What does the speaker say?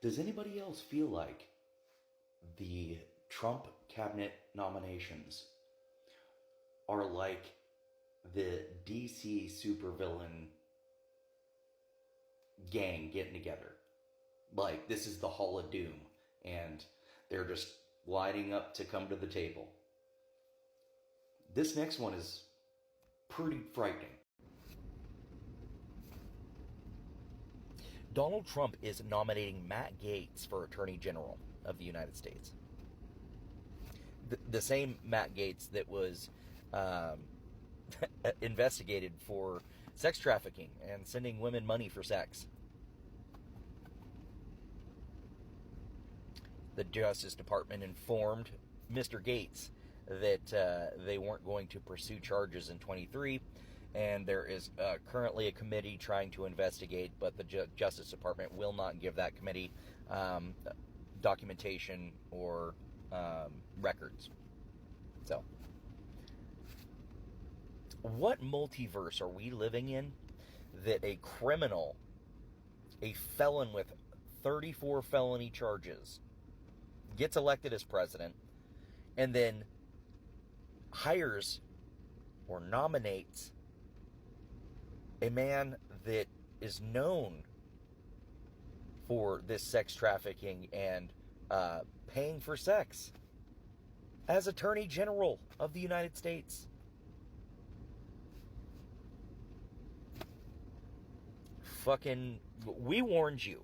Does anybody else feel like the Trump cabinet nominations are like the DC supervillain gang getting together? Like, this is the Hall of Doom, and they're just lining up to come to the table. This next one is pretty frightening. Donald Trump is nominating Matt Gaetz for Attorney General of the United States. The same Matt Gaetz that was investigated for sex trafficking and sending women money for sex. The Justice Department informed Mr. Gaetz that they weren't going to pursue charges in 23, and there is currently a committee trying to investigate, but the Justice Department will not give that committee documentation or records. So, what multiverse are we living in that a criminal, a felon with 34 felony charges, gets elected as president, and then hires or nominates a man that is known for this sex trafficking and paying for sex as Attorney General of the United States? Fucking, we warned you.